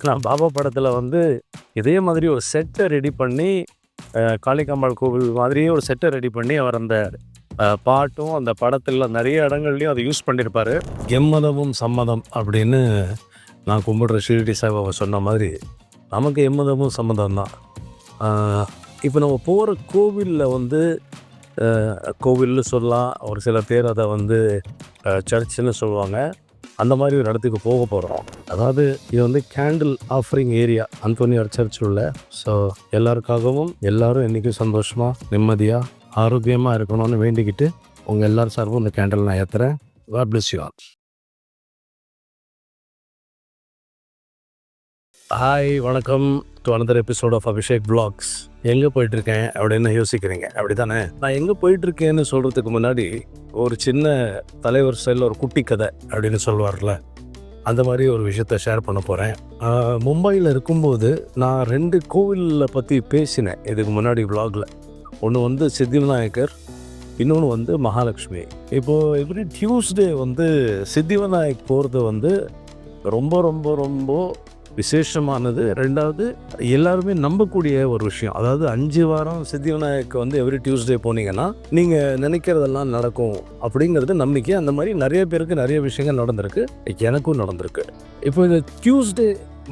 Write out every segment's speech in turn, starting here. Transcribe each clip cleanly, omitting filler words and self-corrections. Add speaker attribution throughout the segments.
Speaker 1: நான் பாபா படத்தில் வந்து இதே மாதிரி ஒரு செட்டை ரெடி பண்ணி காளிகாம்பாள் கோவில் மாதிரியே ஒரு செட்டை ரெடி பண்ணி அவர் அந்த பாட்டும் அந்த படத்தில் நிறைய இடங்கள்லையும் அதை யூஸ் பண்ணியிருப்பார். எம்மதமும் சம்மதம் அப்படின்னு நான் கும்பிடுற ஷிரடி சாய்பாபா சொன்ன மாதிரி நமக்கு எம்மதமும் சம்மதம் தான். இப்போ நம்ம போகிற கோவிலில் வந்து கோவில்னு சொல்லலாம், ஒரு சில பேர் அதை வந்து சர்ச்சுன்னு சொல்லுவாங்க. அந்த மாதிரி ஒரு இடத்துக்கு போக போகிறோம். அதாவது இது வந்து கேண்டில் ஆஃபரிங் ஏரியா அந்தோனியார் சர்ச் உள்ள. ஸோ எல்லாருக்காகவும் எல்லாரும் என்றைக்கும் சந்தோஷமாக நிம்மதியாக ஆரோக்கியமாக இருக்கணும்னு வேண்டிக்கிட்டு உங்கள் எல்லாரும் சார்பும் இந்த கேண்டில் நான் ஏற்றுறேன். God bless you all. Hi, வணக்கம் to another episode of Abhishek vlogs. எங்கே போயிட்டுருக்கேன் அப்படின்னு யோசிக்கிறீங்க, அப்படி தானே? நான் எங்கே போயிட்டுருக்கேன்னு சொல்கிறதுக்கு முன்னாடி ஒரு சின்ன தலைவர் ஸ்டைலில் ஒரு குட்டி கதை அப்படின்னு சொல்லுவார்ல, அந்த மாதிரி ஒரு விஷயத்த ஷேர் பண்ண போகிறேன். மும்பையில் இருக்கும்போது நான் 2 கோவிலில் பற்றி பேசினேன் இதுக்கு முன்னாடி வ்ளாகில். ஒன்று வந்து சித்திவிநாயகர், இன்னொன்று வந்து மகாலட்சுமி. இப்போது எவ்ரி டியூஸ்டே வந்து சித்திவிநாயக் போகிறது வந்து ரொம்ப ரொம்ப ரொம்ப விசேஷமானது. ரெண்டாவது எல்லாருமே நம்பக்கூடிய ஒரு விஷயம். அதாவது 5 வாரம் சித்திவிநாயக்கு வந்து எவ்ரி டியூஸ்டே போனீங்கன்னா நீங்கள் நினைக்கிறதெல்லாம் நடக்கும் அப்படிங்கிறது நம்பிக்கை. அந்த மாதிரி நிறைய பேருக்கு நிறைய விஷயங்கள் நடந்திருக்கு, எனக்கும் நடந்திருக்கு. இப்போ இந்த டியூஸ்டே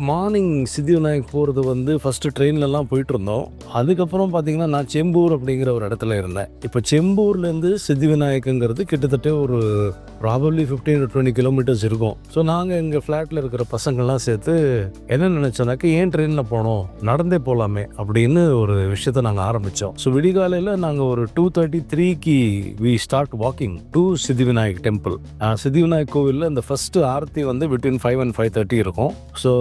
Speaker 1: மார்னிங் சித்திவிநாயக் போகிறது வந்து ஃபஸ்ட்டு ட்ரெயின்லலாம் போயிட்டு இருந்தோம். அதுக்கப்புறம் பார்த்திங்கன்னா நான் செம்பூர் அப்படிங்கிற ஒரு இடத்துல இருந்தேன். இப்போ செம்பூர்லேருந்து சித்திவிநாயக்குங்கிறது கிட்டத்தட்ட ஒரு ப்ராபப்ளி 15 to 20 கிலோமீட்டர்ஸ் இருக்கும். ஸோ நாங்கள் எங்கள் ஃப்ளாட்டில் இருக்கிற பசங்கள்லாம் சேர்த்து என்ன நினச்சோன்னாக்க, ஏன் ட்ரெயினில் போனோம், நடந்தே போகலாமே அப்படின்னு ஒரு விஷயத்தை நாங்கள் ஆரம்பித்தோம். ஸோ விடிகாலையில் நாங்கள் ஒரு 2:33க்கு we start walking to Siddhivinayak temple. Siddhivinayak கோவிலில் இந்த ஃபஸ்ட்டு ஆர்த்தி வந்து பிட்வீன் 5 and 5:30 இருக்கும். ஸோ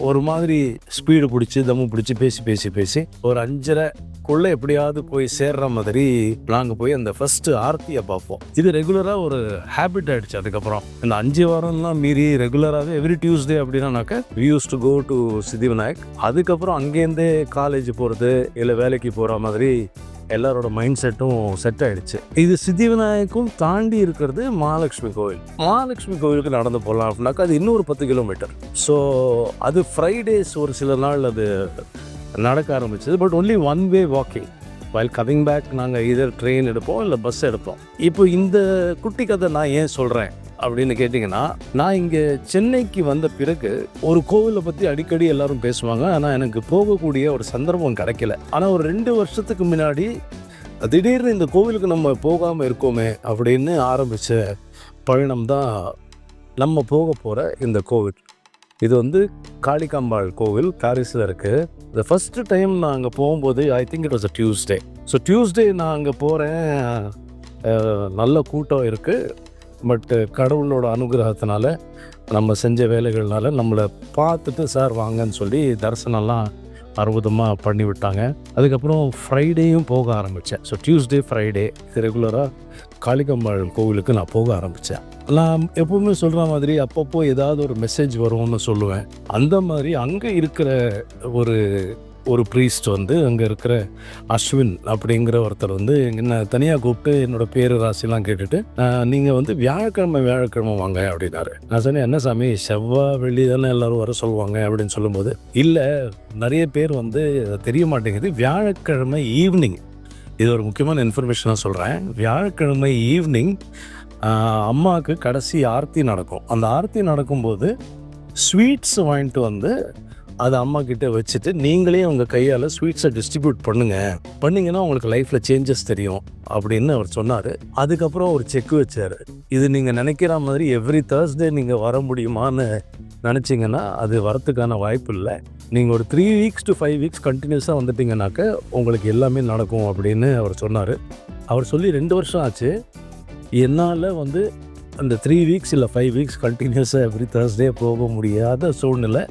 Speaker 1: ஒரு மாதிரி ஸ்பீடு பிடிச்சி தம்மு பிடிச்சி பேசி ஒரு 5:30க்குள்ளே எப்படியாவது போய் சேர்ற மாதிரி நாங்கள் போய் அந்த ஃபஸ்ட்டு ஆர்த்தியை பார்ப்போம். இது ரெகுலராக ஒரு ஹேபிட் ஆகிடுச்சு. அதுக்கப்புறம் இந்த 5 வாரம்லாம் மீறி ரெகுலராகவே எவ்ரி டியூஸ்டே அப்படின்னாக்க we use to go to Siddhivinayak. அதுக்கப்புறம் அங்கேருந்தே காலேஜ் போகிறது இல்லை வேலைக்கு போகிற மாதிரி எல்லாரோட மைண்ட் செட்டும் செட் ஆகிடுச்சு. இது சித்திவிநாயக்கும் தாண்டி இருக்கிறது மகாலட்சுமி கோவில். மகாலட்சுமி கோவிலுக்கு நடந்து போகலாம் அப்படின்னாக்கா அது இன்னும் ஒரு 10 கிலோமீட்டர். ஸோ அது ஃப்ரைடேஸ் ஒரு சில நாள் அது நடக்க ஆரம்பிச்சது. But only one way walking. While coming back நாங்கள் இதர் ட்ரெயின் எடுப்போம் இல்லை பஸ் எடுப்போம். இப்போ இந்த குட்டி கதை நான் ஏன் சொல்கிறேன் அப்படின்னு கேட்டிங்கன்னா, நான் இங்கே சென்னைக்கு வந்த பிறகு ஒரு கோவிலை பற்றி அடிக்கடி எல்லாரும் பேசுவாங்க. ஆனால் எனக்கு போகக்கூடிய ஒரு சந்தர்ப்பம் கிடைக்கல. ஆனால் ஒரு 2 வருஷத்துக்கு முன்னாடி திடீர்னு இந்த கோவிலுக்கு நம்ம போகாமல் இருக்கோமே அப்படின்னு ஆரம்பித்த பயணம் தான் நம்ம போக போகிற இந்த கோவில். இது வந்து காளிகாம்பாள் கோவில், பாரிஸில் இருக்குது. இந்த ஃபஸ்ட்டு டைம் நான் அங்கே போகும்போது I think it was a Tuesday. So Tuesday நான் அங்கே போகிறேன், நல்ல கூட்டம் இருக்குது. பட்டு கடவுளோட அனுகிரகத்தினால நம்ம செஞ்ச வேலைகள்னால நம்மளை பார்த்துட்டு சார் வாங்கன்னு சொல்லி தரிசனம்லாம் அற்புதமாக பண்ணி விட்டாங்க. அதுக்கப்புறம் ஃப்ரைடேயும் போக ஆரம்பித்தேன். ஸோ டியூஸ்டே ஃப்ரைடே ரெகுலராக காளிகாம்பாள் கோவிலுக்கு நான் போக ஆரம்பித்தேன். நான் எப்போவுமே சொல்கிற மாதிரி அப்பப்போ ஏதாவது ஒரு மெசேஜ் வரும்னு சொல்லுவேன். அந்த மாதிரி அங்கே இருக்கிற ஒரு ப்ரீஸ்ட் வந்து அங்கே இருக்கிற அஸ்வின் அப்படிங்கிற ஒருத்தர் வந்து என்னை தனியாக கூப்பிட்டு என்னோடய பேரு ராசிலாம் கேட்டுட்டு, நீங்கள் வந்து வியாழக்கிழமை வாங்க அப்படின்னாரு. நான் சொன்னேன், என்ன சாமி செவ்வாய் வெள்ளி தானே எல்லோரும் வர சொல்லுவாங்க அப்படின்னு சொல்லும்போது, இல்லை நிறைய பேர் வந்து தெரிய மாட்டேங்குது, வியாழக்கிழமை ஈவினிங், இது ஒரு முக்கியமான இன்ஃபர்மேஷனாக சொல்கிறேன், வியாழக்கிழமை ஈவினிங் அம்மாவுக்கு கடைசி ஆர்த்தி நடக்கும். அந்த ஆர்த்தி நடக்கும்போது ஸ்வீட்ஸ் வாங்கிட்டு வந்து அதை அம்மா கிட்டே வச்சுட்டு நீங்களே உங்கள் கையால் ஸ்வீட்ஸை டிஸ்ட்ரிபியூட் பண்ணிங்கன்னா உங்களுக்கு லைஃப்பில் சேஞ்சஸ் தெரியும் அப்படின்னு அவர் சொன்னார். அதுக்கப்புறம் ஒரு செக் வச்சார். இது நீங்கள் நினைக்கிற மாதிரி எவ்ரி தேர்ஸ்டே நீங்கள் வர முடியுமான்னு நினச்சிங்கன்னா அது வரத்துக்கான வாய்ப்பு இல்லை. நீங்கள் ஒரு 3 weeks to 5 weeks கண்டினியூஸாக வந்துட்டிங்கனாக்க உங்களுக்கு எல்லாமே நடக்கும் அப்படின்னு அவர் சொன்னார். அவர் சொல்லி 2 வருஷம் ஆச்சு. என்னால் வந்து அந்த 3 weeks இல்லை 5 weeks கண்டினியூஸாக எவ்ரி தேர்ஸ்டே போக முடியாத சூழ்நிலை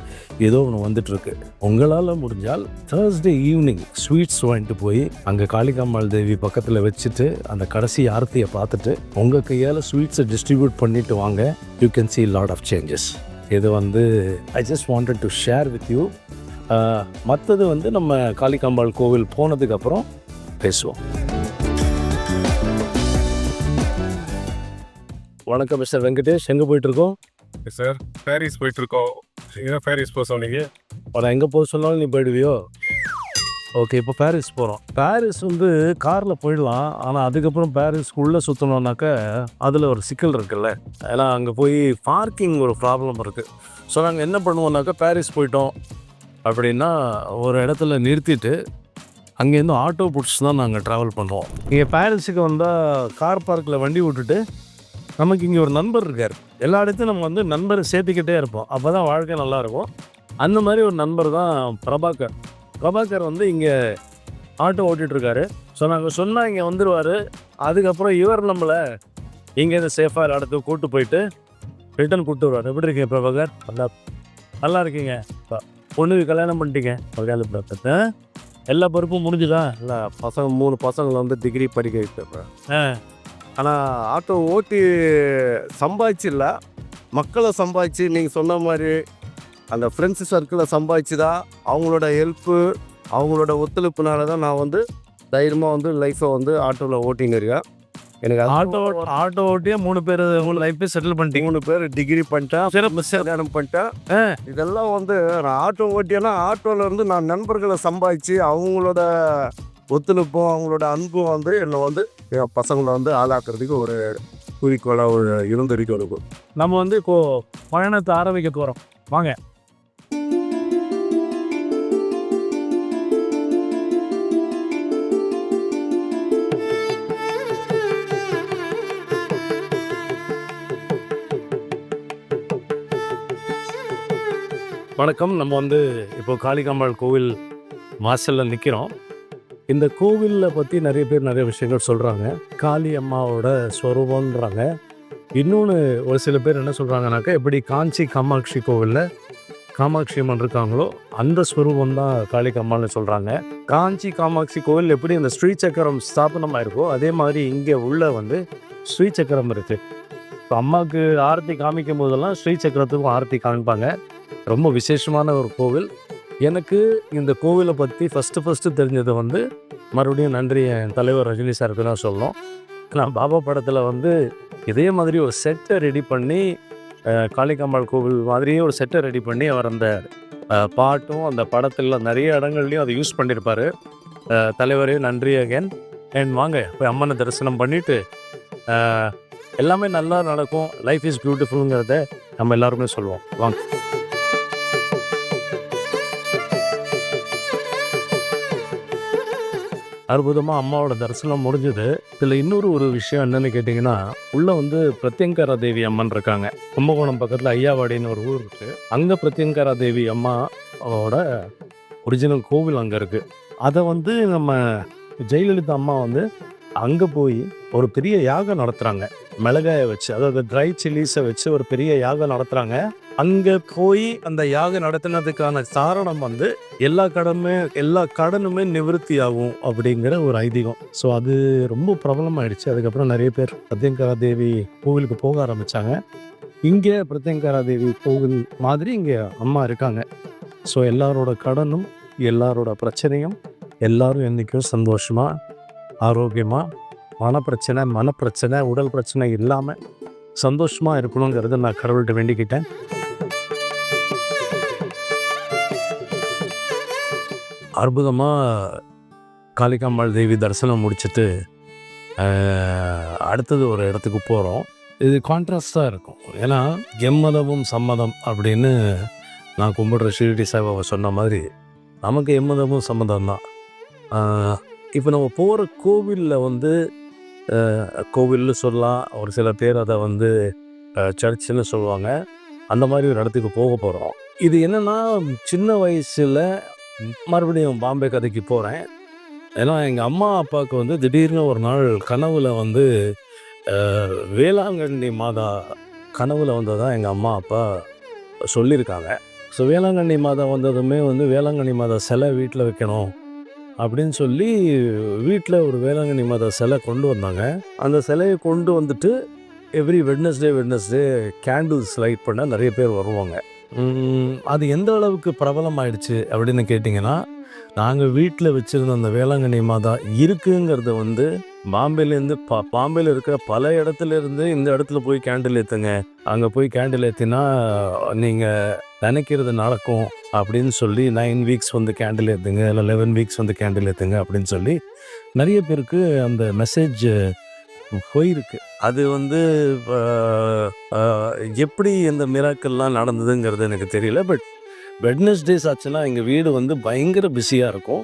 Speaker 1: ஏதோ ஒன்று வந்துட்டுருக்கு. உங்களால் முடிஞ்சால் தேர்ஸ்டே ஈவினிங் ஸ்வீட்ஸ் வாங்கிட்டு போய் அங்கே காளிகாம்பாள் தேவி பக்கத்தில் வச்சுட்டு அந்த கடைசி ஆர்த்தியை பார்த்துட்டு உங்கள் கையால் ஸ்வீட்ஸை டிஸ்ட்ரிபியூட் பண்ணிவிட்டு வாங்க. You can see lot of changes. இது வந்து I just wanted to share with you. மற்றது வந்து நம்ம காளிகாம்பாள் கோவில் போனதுக்கப்புறம் பேசுவோம். வணக்கம் மிஸ்டர் வெங்கடேஷ், எங்கே போயிட்டுருக்கோம்?
Speaker 2: சார் பாரிஸ் போயிட்டுருக்கோம். இதான் பாரிஸ் போக சொன்னீங்க.
Speaker 1: நான் எங்கே போக சொன்னாலும் நீ போயிடுவியோ? ஓகே, இப்போ பாரிஸ் போகிறோம். பாரிஸ் வந்து காரில் போயிடலாம். ஆனால் அதுக்கப்புறம் பாரிஸ்க்குள்ளே சுற்றணுன்னாக்கா அதில் ஒரு சிக்கல் இருக்குல்ல. ஏன்னா அங்கே போய் பார்க்கிங் ஒரு ப்ராப்ளம் இருக்குது. ஸோ நாங்கள் என்ன பண்ணுவோம்னாக்கா, பாரிஸ் போயிட்டோம் அப்படின்னா ஒரு இடத்துல நிறுத்திட்டு அங்கேருந்து ஆட்டோ பிடிச்சி தான் நாங்கள் ட்ராவல் பண்ணுவோம். இங்கே பாரிஸுக்கு வந்தால் கார் பார்க்கில் வண்டி விட்டுட்டு நமக்கு இங்கே ஒரு நண்பர் இருக்கார். எல்லா இடத்தையும் நம்ம வந்து நண்பரை சேர்த்துக்கிட்டே இருப்போம். அப்போ தான் வாழ்க்கை நல்லாயிருக்கும். அந்த மாதிரி ஒரு நண்பர் தான் பிரபாகர். பிரபாகர் வந்து இங்கே ஆட்டோ ஓட்டிகிட்ருக்காரு. ஸோ நாங்கள் சொன்னால் இங்கே வந்துடுவார். அதுக்கப்புறம் இவர் நம்மளை இங்கேருந்து சேஃபாக இடத்துக்கு கூப்பிட்டு போயிட்டு ரிட்டன் கூப்பிட்டு வருவார். எப்படி இருக்கீங்க பிரபாகர்? நல்லா இருக்கீங்க. பொண்ணுக்கு கல்யாணம் பண்ணிட்டீங்க? கல்யாணம் எல்லா பொறுப்பும் முடிஞ்சுதா? இல்லை, பசங்க 3 பசங்களை வந்து டிகிரி படிக்க வைக்கிறேன். ஆனால் ஆட்டோ ஓட்டி சம்பாதிச்சு இல்லை, மக்களை சம்பாதிச்சு நீங்கள் சொன்ன மாதிரி அந்த ஃப்ரெண்ட்ஸு சர்க்கிளை சம்பாதிச்சு தான் அவங்களோட ஹெல்ப்பு, அவங்களோட ஒத்துழைப்புனால தான் நான் வந்து தைரியமாக வந்து லைஃப்பை வந்து ஆட்டோவில் ஓட்டின்னு இருக்கேன். எனக்கு ஆட்டோ ஓட்டியே 3 பேர் உங்கள் லைஃப்பே செட்டில் பண்ணிட்டீங்க. 3 பேர் டிகிரி பண்ணிட்டேன், கல்யாணம் பண்ணிட்டேன். இதெல்லாம் வந்து நான் ஆட்டோ ஓட்டியேன்னா ஆட்டோவில் இருந்து நான் நண்பர்களை சம்பாதிச்சு அவங்களோட ஒத்துழைப்பும் அவங்களோட அன்பும் வந்து என்னை வந்து என் பசங்களை வந்து ஆளாக்குறதுக்கு ஒரு குறிக்கோளாக ஒரு இருந்திருக்கு. இருக்கும். நம்ம வந்து இப்போது பயணத்தை ஆரம்பிக்க போகிறோம். வாங்க. வணக்கம். நம்ம வந்து இப்போ காளிகாம்பாள் கோவில் வாசலில் நிற்கிறோம். இந்த கோவிலில் பற்றி நிறைய பேர் நிறைய விஷயங்கள் சொல்கிறாங்க. காளி அம்மாவோட ஸ்வரூபன்றாங்க. இன்னொன்று ஒரு சில பேர் என்ன சொல்கிறாங்கனாக்கா, எப்படி காஞ்சி காமாட்சி கோவிலில் காமாட்சி அம்மன் இருக்காங்களோ அந்த ஸ்வரூபம் தான் காளிகாம்பாள்னு சொல்கிறாங்க. காஞ்சி காமாட்சி கோவில் எப்படி இந்த ஸ்ரீசக்கரம் ஸ்தாபனமாக இருக்கோ அதே மாதிரி இங்கே உள்ள வந்து ஸ்ரீசக்கரம் இருக்குது. இப்போ அம்மாவுக்கு ஆரத்தி காமிக்கும் போதெல்லாம் ஸ்ரீசக்கரத்துக்கும் ஆரத்தி காமிப்பாங்க. ரொம்ப விசேஷமான ஒரு கோவில். எனக்கு இந்த கோவிலை பற்றி ஃபஸ்ட்டு தெரிஞ்சது வந்து மறுபடியும் நன்றி என் தலைவர் ரஜினி சாருக்கு தான் சொல்லணும். நான் பாபா படத்தில் வந்து இதே மாதிரி ஒரு செட்டை ரெடி பண்ணி காளிகாம்பாள் கோவில் மாதிரியே ஒரு செட்டை ரெடி பண்ணி அவர் அந்த பாட்டும் அந்த படத்தில் நிறைய இடங்கள்லையும் அதை யூஸ் பண்ணியிருப்பார். தலைவரே நன்றி அகேன். அண்ட் வாங்க போய் அம்மனை தரிசனம் பண்ணிவிட்டு எல்லாமே நல்லா நடக்கும், லைஃப் இஸ் பியூட்டிஃபுல்ங்கிறத நம்ம எல்லாருமே சொல்லுவோம். வாங்க. அற்புதமாக அம்மாவோட தரிசனம் முடிஞ்சது. இதில் இன்னொரு ஒரு விஷயம் என்னென்னு கேட்டிங்கன்னா, உள்ளே வந்து பிரத்யங்கரா தேவி அம்மன் இருக்காங்க. கும்பகோணம் பக்கத்தில் ஐயாவாடின்னு ஒரு ஊர் இருக்குது. அங்கே பிரத்யங்கரா தேவி அம்மாவோட ஒரிஜினல் கோவில் அங்கே இருக்குது. அதை வந்து நம்ம ஜெயலலிதா அம்மா வந்து அங்கே போய் ஒரு பெரிய யாகம் நடத்துகிறாங்க. மிளகாயை வச்சு, அதாவது ட்ரை சில்லிஸை வச்சு ஒரு பெரிய யாகம் நடத்துகிறாங்க. அங்கே போய் அந்த யாகம் நடத்தினதுக்கான காரணம் வந்து எல்லா கடனுமே நிவர்த்தி ஆகும் அப்படிங்கிற ஒரு ஐதீகம். ஸோ அது ரொம்ப பிரபலமாயிடுச்சு. அதுக்கப்புறம் நிறைய பேர் பிரத்யங்கரா தேவி கோவிலுக்கு போக ஆரம்பித்தாங்க. இங்கே பிரத்யங்கரா தேவி கோவில் மாதிரி இங்கே அம்மா இருக்காங்க. ஸோ எல்லாரோட கடனும் எல்லாரோட பிரச்சனையும் எல்லாரும் என்றைக்கும் சந்தோஷமாக ஆரோக்கியமாக மனப்பிரச்சனை உடல் பிரச்சனை இல்லாமல் சந்தோஷமாக இருக்கணுங்கிறத நான் கடவுள்கிட்ட வேண்டிக்கிட்டேன். அற்புதமாக காளிகாம்பாள் தேவி தரிசனம் முடிச்சுட்டு அடுத்தது ஒரு இடத்துக்கு போகிறோம். இது கான்ட்ராஸ்டாக இருக்கும். ஏன்னா எம்மதமும் சம்மதம் அப்படின்னு நான் கும்பிடுற ஷிரடி சாய்பாபா சொன்ன மாதிரி நமக்கு எம்மதமும் சம்மதம் தான். இப்போ நம்ம போகிற கோவிலில் வந்து கோவில்னு சொல்லலாம், ஒரு சில பேர் அதை வந்து சர்ச்சுன்னு சொல்லுவாங்க. அந்த மாதிரி ஒரு இடத்துக்கு போக போகிறோம். இது என்னென்னா, சின்ன வயசில் மறுபடியும் பாம்பே கதைக்கு போகிறேன். ஏன்னா எங்கள் அம்மா அப்பாவுக்கு வந்து திடீர்னு ஒரு நாள் கனவுல வந்து வேளாங்கண்ணி மாதா கனவுல வந்ததாக எங்கள் அம்மா அப்பா சொல்லியிருக்காங்க. ஸோ வேளாங்கண்ணி மாதா வந்ததுமே வந்து வேளாங்கண்ணி மாதா சிலை வீட்டில் வைக்கணும் அப்படின்னு சொல்லி வீட்டில் ஒரு வேளாங்கண்ணி மாதா சிலை கொண்டு வந்தாங்க. அந்த சிலையை கொண்டு வந்துட்டு எவ்ரி வெட்னஸ்டே கேண்டில்ஸ் லைட் பண்ண நிறைய பேர் வருவாங்க. அது எந்த அளவுக்கு பிரபலமாயிடுச்சு அப்படின்னு கேட்டிங்கன்னா, நாங்கள் வீட்டில் வச்சுருந்த அந்த வேளாங்கண்ணி மாதா இருக்குங்கிறத வந்து பாம்பேலேருந்து பாம்பேயில் இருக்கிற பல இடத்துல இருந்து இந்த இடத்துல போய் கேண்டில் ஏற்றுங்க, அங்கே போய் கேண்டில் ஏற்றினா நீங்கள் நினைக்கிறது நடக்கும் அப்படின்னு சொல்லி 9 வீக்ஸ் வந்து கேண்டில் ஏற்றுங்க, இல்லை 11 வீக்ஸ் வந்து கேண்டில் ஏற்றுங்க அப்படின்னு சொல்லி நிறைய பேருக்கு அந்த மெசேஜ் போயிருக்கு. அது வந்து எப்படி இந்த மிராக்கள்லாம் நடந்ததுங்கிறது எனக்கு தெரியல. பட் வெட்னஸ்டேஸ் ஆச்சுன்னா எங்கள் வீடு வந்து பயங்கர பிஸியாக இருக்கும்.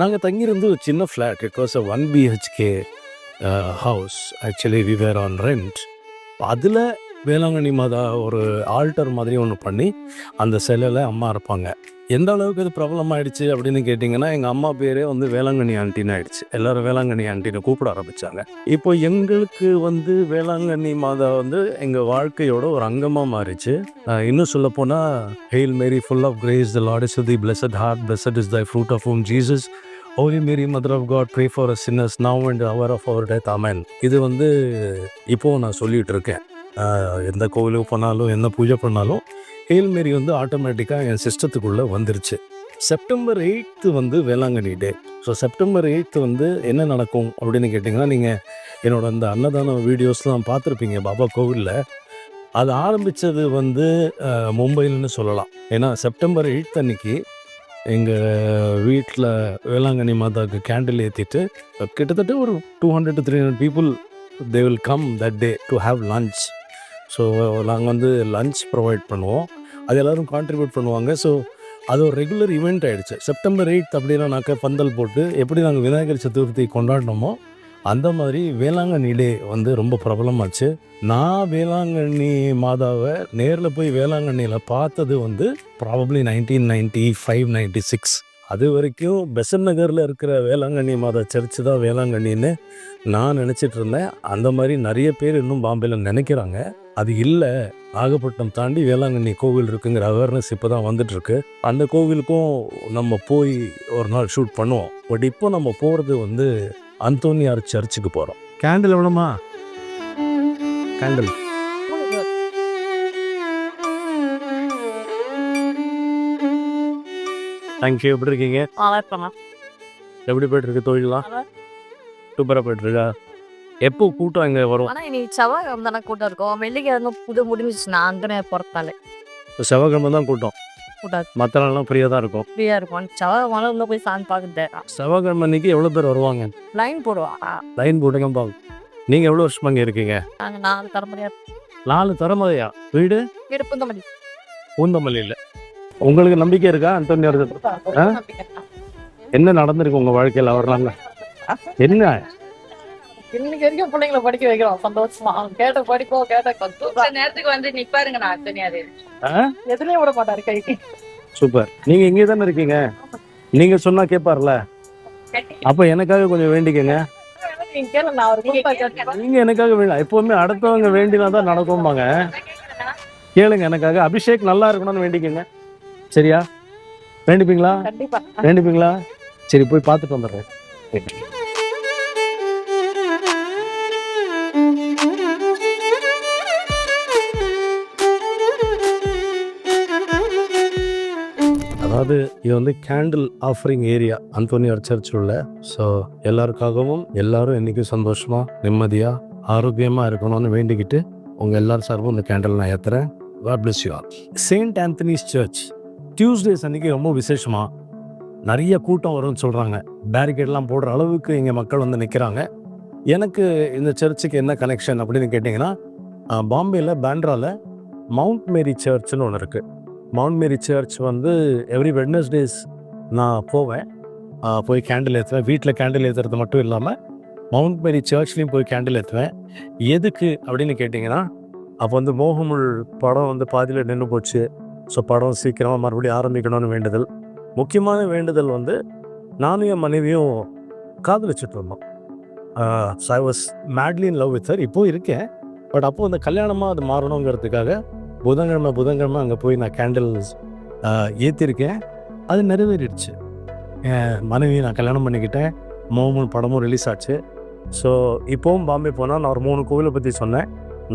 Speaker 1: நாங்கள் தங்கியிருந்து ஒரு சின்ன flat. It was a 1 BHK house. Actually we were on rent. அதில் வேளாங்கண்ணி மாதா ஒரு ஆல்டர் மாதிரி ஒன்று பண்ணி அந்த சிலையில் அம்மா இருப்பாங்க. எந்த அளவுக்கு இது பிரபலம் ஆகிடுச்சு அப்படின்னு கேட்டிங்கன்னா, எங்கள் அம்மா பேரே வந்து வேளாங்கண்ணி ஆண்டின்னு ஆகிடுச்சு. எல்லோரும் வேளாங்கண்ணி ஆண்டின்னு கூப்பிட ஆரம்பித்தாங்க. இப்போ எங்களுக்கு வந்து வேளாங்கண்ணி மாதா வந்து எங்கள் வாழ்க்கையோட ஒரு அங்கமாக மாறிச்சு. இன்னும் சொல்லப்போனால், hail Mary full of grace, the lord is with thee, blessed art, blessed is thy fruit of whom Jesus, holy Mary mother of God, pray for us sinners now and hour of our death, amen. இது வந்து இப்போது நான் சொல்லிகிட்டு இருக்கேன். எந்த கோவிலுக்கு போனாலும், என்ன பூஜை பண்ணாலும் ஹெயில் மேரி வந்து ஆட்டோமேட்டிக்காக என் சிஸ்டத்துக்குள்ளே வந்துருச்சு. செப்டம்பர் 8 வந்து வேளாங்கண்ணி டே. ஸோ செப்டம்பர் 8 வந்து என்ன நடக்கும் அப்படின்னு கேட்டிங்கன்னா, நீங்கள் என்னோட அந்த அன்னதான வீடியோஸ்லாம் பார்த்துருப்பீங்க பாபா கோவிலில். அது ஆரம்பித்தது வந்து மும்பையில்னு சொல்லலாம். ஏன்னா செப்டம்பர் 8 அன்னைக்கு எங்கள் வீட்டில் வேளாங்கண்ணி மாதாவுக்கு கேண்டில் ஏற்றிட்டு கிட்டத்தட்ட ஒரு 200 to 300 people they will come that day to have lunch. So நாங்கள் வந்து லன்ச் ப்ரொவைட் பண்ணுவோம். அது எல்லோரும் கான்ட்ரிபியூட் பண்ணுவாங்க. ஸோ அது ஒரு ரெகுலர் ஈவெண்ட் ஆகிடுச்சு. செப்டம்பர் 8 அப்படின்னாக்க பந்தல் போட்டு எப்படி நாங்கள் விநாயகர் சதுர்த்தி கொண்டாடினோமோ அந்த மாதிரி வேளாங்கண்ணி டே வந்து ரொம்ப பிரபலமாச்சு. நான் வேளாங்கண்ணி மாதாவை நேரில் போய் வேளாங்கண்ணியில் பார்த்தது வந்து ப்ராபப்ளி 1995-96. அது வரைக்கும் பெசன்ட் நகரில் இருக்கிற வேளாங்கண்ணி மாதா சர்ச்சு தான் வேளாங்கண்ணின்னு நான் நினச்சிட்டு இருந்தேன். அந்த மாதிரி நிறைய பேர் இன்னும் பாம்பேயில் நினைக்கிறாங்க. அது இல்லை, நாகப்பட்டினம் தாண்டி வேளாங்கண்ணி கோவில் இருக்குங்கிற அவேர்னஸ் இப்போ தான் வந்துட்டுருக்கு. அந்த கோவிலுக்கும் நம்ம போய் ஒரு நாள் ஷூட் பண்ணுவோம். பட் இப்போ நம்ம போகிறது வந்து அந்தோனியார் சர்ச்சுக்கு போகிறோம். கேண்டில் எவ்வளோமா? Candle thank you. எப்படி இருக்கீங்க? எப்படி போய்ட்டுருக்கு தொழிலாம்? சூப்பராக போய்ட்டுருக்கா? எப்போ கூட்டம் இங்கே வரும்?
Speaker 2: ஆனால் இன்னைக்கு செவ்வாய்க்கிழமை தானே கூட்டம் இருக்கும். வெள்ளிக்கிழமை புது முடிஞ்சிச்சுண்ணா அங்கே பொறுத்தாலே
Speaker 1: செவ்வாய்க்கிழமை தான் கூட்டம்.
Speaker 2: கூட்டாது
Speaker 1: மற்ற நாள்லாம் ஃப்ரீயாக தான் இருக்கும்.
Speaker 2: ஃப்ரீயாக இருக்கும். செவ்வாய்க்கிழமை இன்னும் போய் சாமி பார்க்குறது.
Speaker 1: செவ்வாய்க்கிழமை அன்றைக்கி எவ்வளோ பேர் வருவாங்க?
Speaker 2: லைன் போடுவா.
Speaker 1: லைன் போட்டுங்க பாங்க. நீங்கள் எவ்வளோ வருஷமா இங்கே இருக்கீங்க?
Speaker 2: நாங்கள் 4 தலைமுறையாக.
Speaker 1: 4 தலைமுறையா? வீடு
Speaker 2: வீடு பூந்தமல்லி.
Speaker 1: பூந்தமல்லியில். உங்களுக்கு நம்பிக்கை இருக்கா அந்தோனியார்? என்ன நடந்திருக்கு உங்கள் வாழ்க்கையில் வரலாங்க? என்ன
Speaker 2: இன்னைக்கு வரைக்கும் பிள்ளைங்களை படிக்க வைக்கிறோம் சந்தோஷமா. கேட்ட படிப்போம், கேட்ட கத்தும் நேரத்துக்கு வந்து நிப்பாருங்க. நான் அந்தோனியார் எதுலயும் விட மாட்டாரு கைக்கு.
Speaker 1: சூப்பர். நீங்க இங்கே தானே இருக்கீங்க? நீங்க சொன்னா கேட்பார்ல. அப்ப எனக்காக கொஞ்சம் வேண்டிக்கங்க. நீங்க எனக்காக வேண்டாம். எப்பவுமே அடுத்தவங்க வேண்டினாதான் நடக்கும்பாங்க. கேளுங்க எனக்காக. அபிஷேக் நல்லா இருக்கணும்னு வேண்டிக்கங்க. சரியா? வேண்டிப்பீங்களா? வேண்டிப்பீங்களா? சரி, போய் பார்த்துட்டு வந்துடுறேன். அதாவது இது வந்து கேண்டில் ஆஃபரிங் ஏரியா அந்தோனியார் சர்ச் உள்ள. ஸோ எல்லாருக்காகவும் எல்லாரும் என்றைக்கும் சந்தோஷமாக, நிம்மதியாக, ஆரோக்கியமாக இருக்கணும்னு வேண்டிக்கிட்டு உங்கள் எல்லாரும் சார்பும் இந்த கேண்டில் நான் ஏற்றுறேன். God bless you all. Saint Anthony's church Tuesdays அன்றைக்கி ரொம்ப விசேஷமாக நிறைய கூட்டம் வரும்னு சொல்கிறாங்க. பேரிகேட்லாம் போடுற அளவுக்கு இங்கே மக்கள் வந்து நிற்கிறாங்க. எனக்கு இந்த சர்ச்சுக்கு என்ன கனெக்ஷன் அப்படின்னு கேட்டிங்கன்னா, பாம்பேயில் பேண்ட்ராவில் மவுண்ட் மேரி சர்ச்சுன்னு ஒன்று இருக்குது. மவுண்ட் மேரி சர்ச் வந்து எவ்ரி வெட்னஸ்டேஸ் நான் போவேன். போய் கேண்டில் ஏற்றுவேன். வீட்டில் கேண்டில் ஏற்றுறது மட்டும் இல்லாமல் மவுண்ட் மேரி சர்ச்லேயும் போய் கேண்டில் ஏற்றுவேன். எதுக்கு அப்படின்னு கேட்டிங்கன்னா, அப்போ வந்து மோகமுள் படம் வந்து பாதியில் நின்று போச்சு. ஸோ படம் சீக்கிரமாக மறுபடியும் ஆரம்பிக்கணும்னு வேண்டுதல். முக்கியமான வேண்டுதல் வந்து நானும் என் மனைவியும் காதலிச்சுட்டு இருந்தோம். I was madly in love with her. இப்போது இருக்கேன். பட் அப்போது அந்த கல்யாணமாக அது மாறணுங்கிறதுக்காக புதன்கிழமை அங்கே போய் நான் கேண்டில்ஸ் ஏற்றிருக்கேன். அது நிறைவேறிடுச்சு. என் மனைவி நான் கல்யாணம் பண்ணிக்கிட்டேன். மோகமுள் படமும் ரிலீஸ் ஆச்சு. ஸோ இப்போவும் பாம்பே போனால் நான் ஒரு 3 கோவிலை பற்றி சொன்னேன்.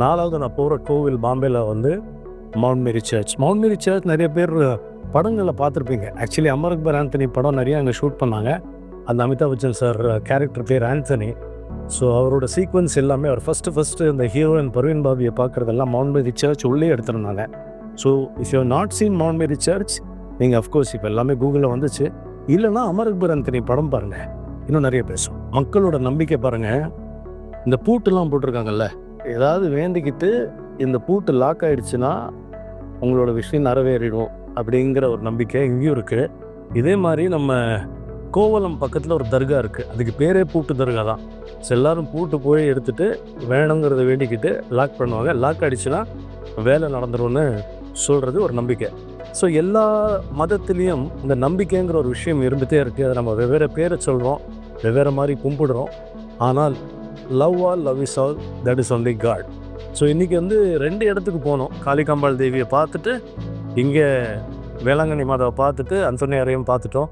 Speaker 1: 4வது நான் போகிற கோவில் பாம்பேயில் வந்து mount Mary search. Mount Mary search நிறைய பேர் படங்களில் பார்த்துருப்பீங்க. ஆக்சுவலி அமர் அக்பர் ஆந்தனி படம் நிறைய அங்கே ஷூட் பண்ணாங்க. அந்த அமிதாப் பச்சன் சார் கேரக்டர் பேர் ஆந்தனி. ஸோ அவரோட சீக்வன்ஸ் எல்லாமே அவர் ஃபஸ்ட்டு இந்த ஹீரோயின் பர்வீன் பாபியை பார்க்குறதெல்லாம் மவுண்ட் மேரி சர்ச் உள்ளே எடுத்துருந்தாங்க. So if you not seen Mount Mary church, நீங்கள் அஃப்கோர்ஸ் இப்போ எல்லாமே கூகுளில் வந்துச்சு. இல்லைன்னா அமர் அக்பர் ஆண்டனி படம் பாருங்கள், இன்னும் நிறைய பேசும். மக்களோட நம்பிக்கை பாருங்கள், இந்த பூட்டுலாம் போட்டிருக்காங்கல்ல, ஏதாவது வேண்டிக்கிட்டு இந்த பூட்டு லாக் ஆகிடுச்சுன்னா உங்களோட விஷயம் நிறைவேறிடும் அப்படிங்கிற ஒரு நம்பிக்கை இங்கேயும் இருக்குது. இதே மாதிரி நம்ம கோவலம் பக்கத்தில் ஒரு தர்கா இருக்குது, அதுக்கு பேரே பூட்டு தர்கா தான். ஸோ எல்லோரும் பூட்டு போய் எடுத்துகிட்டு வேணுங்கிறத வேண்டிக்கிட்டு லாக் பண்ணுவாங்க. லாக் ஆகிடுச்சுன்னா வேலை நடந்துரும்னு சொல்கிறது ஒரு நம்பிக்கை. ஸோ எல்லா மதத்துலேயும் இந்த நம்பிக்கைங்கிற ஒரு விஷயம் இருந்துகிட்டே இருக்குது. அதை நம்ம வெவ்வேறு பேரை சொல்கிறோம், வெவ்வேறு மாதிரி கும்பிடுறோம். ஆனால் love all, love is all, that is only God. So இன்றைக்கி வந்து 2 இடத்துக்கு போனோம். காளிகாம்பாள் தேவியை பார்த்துட்டு, இங்கே வேளாங்கண்ணி மாதாவை பார்த்துட்டு, அந்தோனியாரையும் பார்த்துட்டோம்.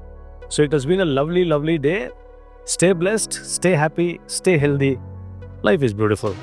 Speaker 1: So it has been a lovely day. Stay blessed, stay happy, stay healthy. Life is beautiful.